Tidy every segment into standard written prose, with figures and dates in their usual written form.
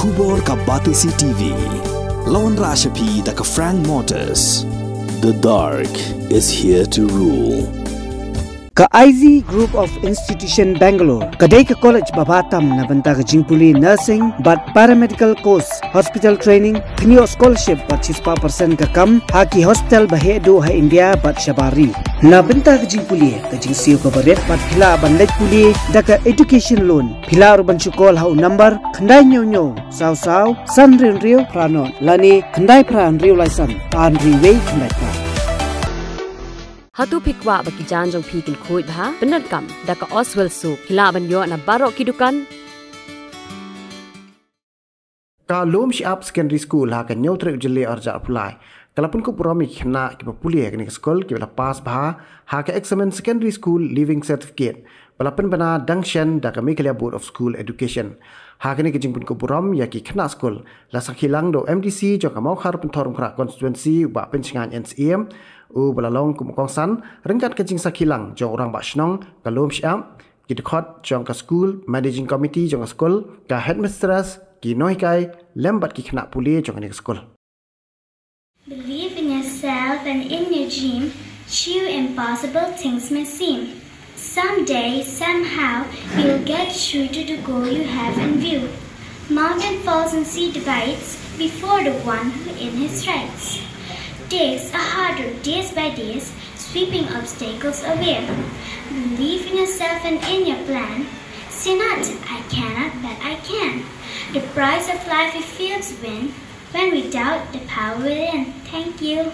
Khubor ka Batisi TV. Lawan Rashapi da ka Frank Motors. The dark is here to rule. Ka IZ Group of Institution Bangalore, kadai ka college babatam na banta ka jingpuli nursing but paramedical course, hospital training, khnio scholarship but 6% ka kam, haki hospital bahedu ha India but shabari. Na banta ka jingpuli ka jingsiyo ka baret but pila bandaj puli da ka education loan. Pila urban chukol ha number khandai nyo saw san rio pranon lani khandai pran rio laisan an riway khandai pran. Hatu pikwa bagi janjong pikin kuit bah benar kam daka Oswell soup hilaban yo na barok kidukan ka lom Shyiap secondary school ha ka neutre jelle arja apply kalapun ko Burom Khynnah ki papuli ka school ki bala pass bah ha ka examine secondary school leaving certificate balapun bana dangshan daka Meghalaya Board of School Education ha ka ni jingpun ko Burom ya ki Khynnah school la sakhilang do MDC jo ka mau khar pentorum khra constituency ba penchangan NCM balalong kumukong san rengkat kecing sakilang jong orang bakšnong kalom Shyiap ki dekhot jong ka school managing committee jong ka school ka headmistress ki noikai lembat ki Khynnah puli jong ni school. Believe in yourself and in your dream. Few impossible things may seem. Someday, somehow, you'll get through to the goal you have in view. Mountain falls and sea divides before the one who in his rights. Days are harder, days by days, sweeping obstacles away. Believe in yourself and in your plan. Say not, I cannot, but I can. The prize of life we feel to win when we doubt the power within. Thank you.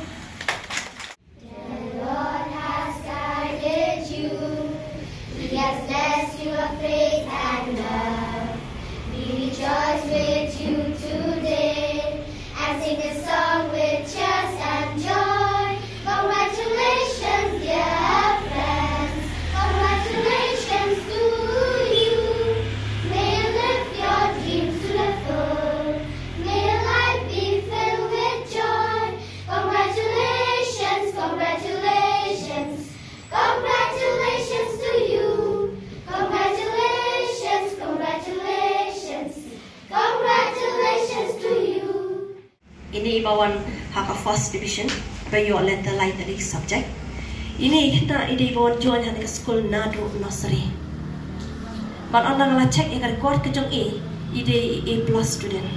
The Lord has guided you. He has blessed you with faith and love. We rejoice with you today and sing a song with cheers and joy. Congratulations, dear friends. Congratulations to you. May you live your dreams to the full. May your life be filled with joy. Congratulations, congratulations. Congratulations to you. Congratulations, congratulations. Congratulations to you. Ini ibawan haka first division bayo letter light subject. Ini kita ide ibawan join hanya ke school nadu nursery. But orang la check yang record ke jong ide A+ student.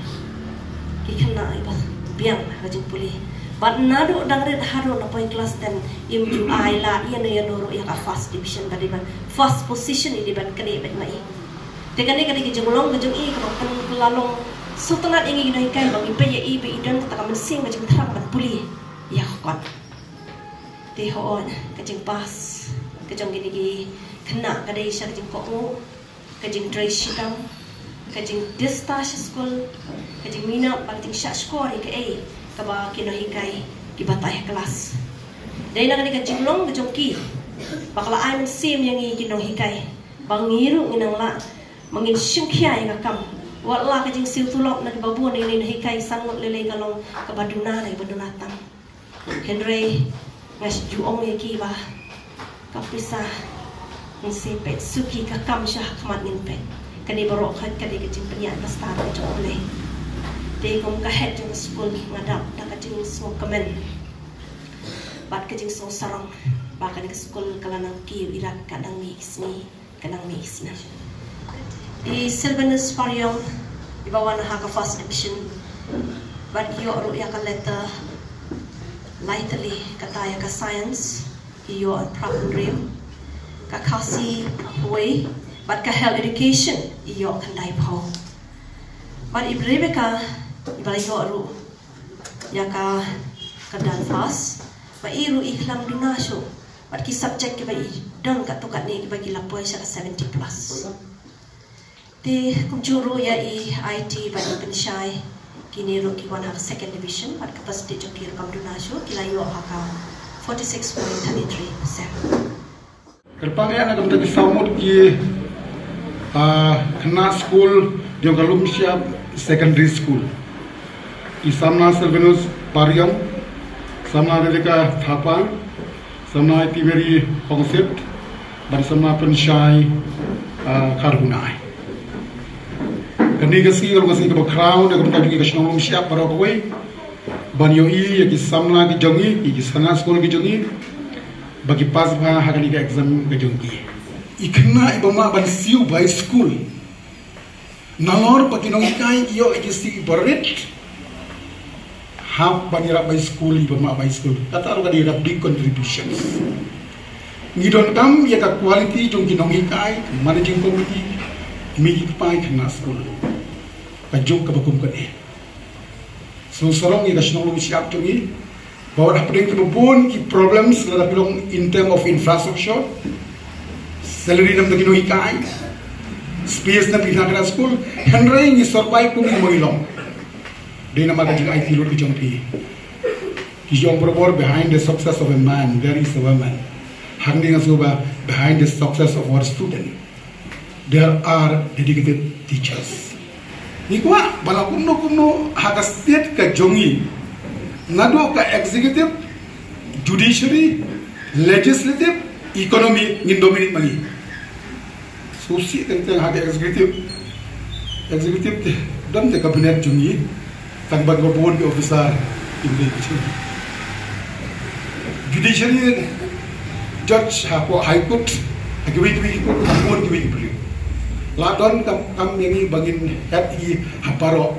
Khynnah iba biang rajin puli. But nadu dangre haro na point class 10 imju aila ian noro yang ka first division badiban first position ide ban kene bet mai. Tekane kali ke jong long ke jong ka lalong so tengah ingin kita ikan bagi paya ibu idan kita mensing macam terang dan pulih ya kon tehon kecing pas kecing gini Khynnah kadai isya kecing komu kecing dress hitam kecing distash school kecing minat kecing syak score ke kaba kino hikai ki batay kelas dai na kecing long kecing ki bakla ai mensim yang kino hikai bangiru nginang la mangin syungkia yang kam wala kajing siu tulok na babuan ini hikai sangot lele kalong kabaduna na badunatang Henry ngas juong yaki ba kapisa nsipet suki kakam syah kamat nimpet kani barok khat kani kajing penyan pastar ka jole de kom ka head jing school ngadap ta kajing so kamen bat kajing so sarong ba kani school kalanang ki irak kadang mix ni kadang mix na di Sylvanus Pariong di bawah haka first division but yo ru ya ka letter lightly kata ya ka science yo primary ka kasi way but ka health education yo kandai pau but Rebecca ibala yo ru ya ka kadal fast ba iru ikhlam dunasyo but ki subject ki ba don ka tukat ni bagi lapoy sa 70+. Di kumjuru ya IT bani pensyai kini ro ki wan second division pada capacity jokir kam dunasyo kilayo haka 46.33%. Kerpangnya nak kita samut ki Khynnah school jong kalum Shyiap secondary school. Isamna Sylvanus Pariong, samna delika Thapang, samna IT very concept, dan samna pensyai Karhunai. Kani kasi kalau kasi ke crown ke bukan ke nasional lum Shyiap pada koi. Banyo i ki samla ki jongi ki sana skul ki jongi. Bagi pas ba hakani ke exam ke jongi. Ikna ibama ban siu by school. Nalor pagi nong kai iyo ki si borit. Half banira by school ibama by school. Kata ru kadi big contributions. Ngidon kam ya ka quality jongi nong kai managing committee mi pai Khynnah school. Kajuk ka bakum kani. So sarong ni national lum Shyiap jongi. Bawa dah pedeng kebun ki problems la pilong in term of infrastructure. Salary nam dagino ikai. Space na Khynnah school henry ni survive ko ni moilong. Di nama kajing IT lo ki jongpi. Ki jong berobor behind the success of a man there is a woman. Hangdi ngasuba behind the success of our student there are dedicated teachers. Nikwa bala kuno haka state ka jongi ngado ka executive, judiciary, legislative, economy ngin dominate mali. So si tentang haka executive dan te kabinet jongi tang bag board ke officer imli. Judiciary judge hapo high court agwi court board gwi bri. Ladon kam yangi bangin head i haparo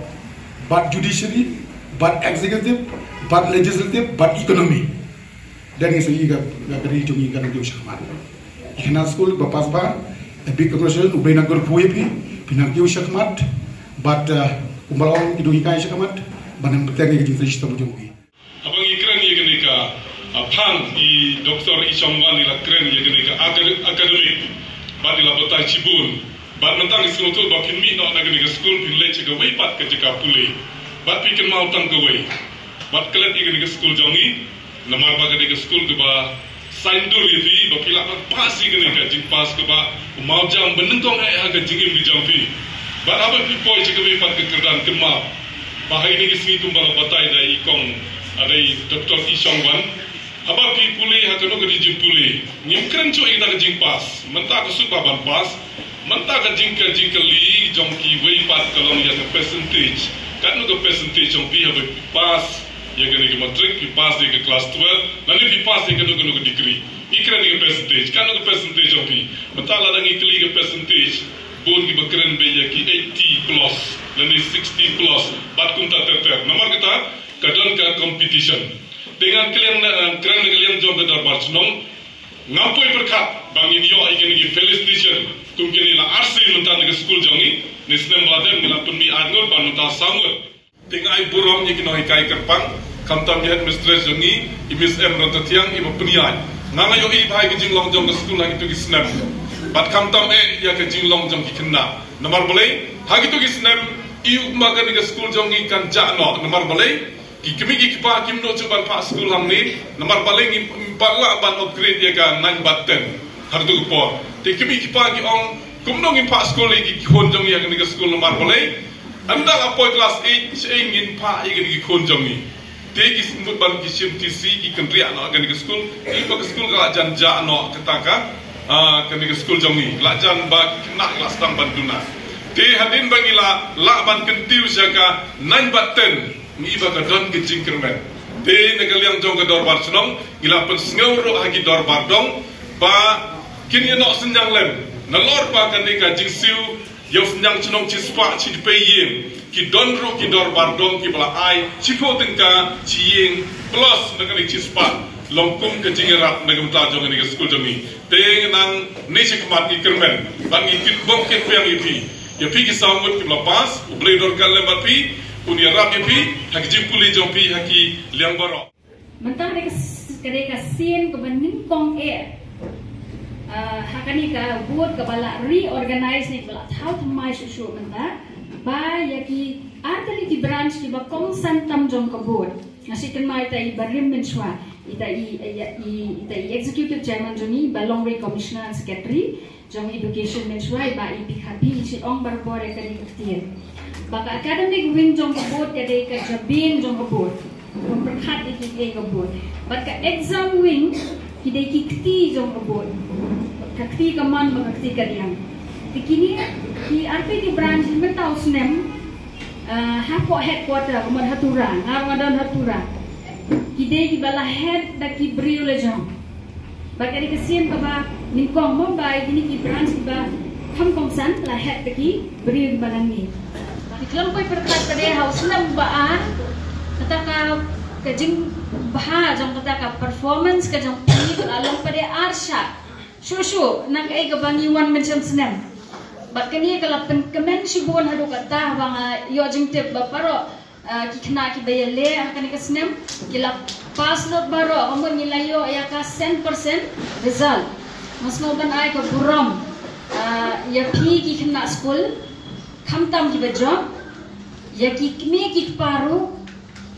but judiciary but executive but legislative but economy dan is i ga gari jongi ga ndio shakmat Khynnah school bapas ba a big congratulations ubay nagor puepi pinagyo shakmat but kumbalong kidu ikai shakmat banang peteng gi jinta shita jongi abang ikran ye genika apang i doktor isongwan ila kren ye genika academic ba dila botai cibun ba mentang iskul ba pinmi no na genika school pin leche ga wei pat ke jika puli ba pikin mau tang ke wei bat kelet igen ke school jongi namar ba ke school ke ba saindur yi ba pila pas igen ke jing pas ke ba mau jam benengkong ai ke jingim di jampi ba apa pi poi ke we pat ke kerdan ke ma ba hai ni sini tumbal batai dai kong adai doktor isongwan apa pi puli ha ke no ke jing puli nim kren chu ida ke jing pas menta ke su ba ban pas menta ke jing ke li jongki we pat kalong ya ke percentage kan no ke percentage jongpi ha pas ya gani ke matric pi pass ke class 12 nani pi pass ke no ke degree ikran ke percentage kan no ke percentage jongpi betala dangi kli ke percentage bon ki bakren be ya ki 80 plus nani 60 plus bat kunta ter nomor kita kadon ka competition dengan kalian keren kalian jong ke darbar sunong ngampoi berkat bang inyo igen ki felicitation kumkini la arsi mentan ke school jongi nisnem waden mila penmi angol banuta sangut tingai Burom ni kinoi kai kerpang kamtam ni administrator jongi imis em rotatiang iba peniai nganga yo i bhai ke jinglong jong ke school lagi tu ki snap bat kamtam ya ke jinglong jong ki Khynnah nomor boleh hagi tu ki snap iu makan ke school jongi kan jano nomor boleh ki kimi ki pa kim no chuban pa school hang ni nomor boleh ni pala ban upgrade ya ka 9 batten har tu ko te kimi ki pa ki ong kumno ngi pa school ki hon jong ya ke school nomor boleh anda apoy class 8 ingin pa ingin ki khon jongi te ki smut ban ki sim tc ki kentri ano kan ke school i ba school ka jan ja no ketaka kan ke school jongi la jan ba Khynnah kelas tang banduna te hadin bangila la ban kentiu jaka 9 batten mi ba ka don ke jingkermen te negaliang jong ke dorbar sunong ila pen sngauro hagi dorbar dong ba kini no senjang lem nalor pa kan ka jingsiu yo senjang sunong cispa ci peyim ki donro ki dorbar dong ki bala ai cipo tengka ciying plus dengan cispa longkum ke jingerat negam ta jong ni school jami te nang ne cikmat ki kermen bangi kin bom ke peyang ipi ya pi ki samut ki lepas ublei dor kal lembar pi punya rap ipi hak jimpuli jong pi haki liang baro mentang ka sien ke bening kong hakani ka board ka bala reorganize ni bala how to mai shu menta ba yaki atali ki branch ki ba kong santam jong ka board nasi kan mai tai barim menchwa ita executive chairman joni ba long way commissioner and secretary jong education menchwa ba ipi habi si ong bar board ka ni ktier ba ka academic wing jong ka board ka dei ka jabin jong ka board perkhat iki ka board ba ka exam wing kidai ki kti jong ka board kakti ka man makakti ka diyang kini di arti di branch mentau senem hapo headquarter kemudian hatura ngawadan hatura kide ki bala head da ki brio lejong bagari kesian kaba ningkong mumbai kini ki branch ba ham kongsan la head da ki brio balani iklam koi perkat kade house nam ba kata ka kajing bah jong kata ka performance ka jong ni along pada arsha shushu nang ai ka bangi one mention senem bat kani kala kemen shibon hadu kata bang yo jing tip ba paro ki Khynnah ki bayale kani ka senem kila pass note baro kamu nilayo ya ka 100% result masno ban ai ka Burom ya phi ki Khynnah Skul khamtam ki bajom ya ki kme ki paru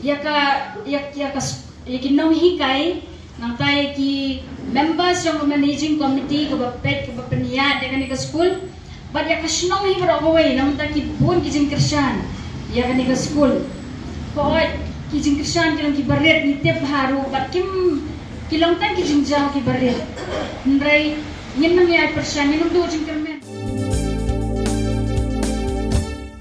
ya ki nong hikai nang tai ki members yang managing committee ko bapet ko bapeniat dengan ke school but ya ka snong hi bro away nang ta ki bun ki jing krishan ya kan ke school ko ki jing krishan ki baret ni tep haru but ki long tan ki jing jao ki baret ndrai nyen nang ya persan minum do jing kerme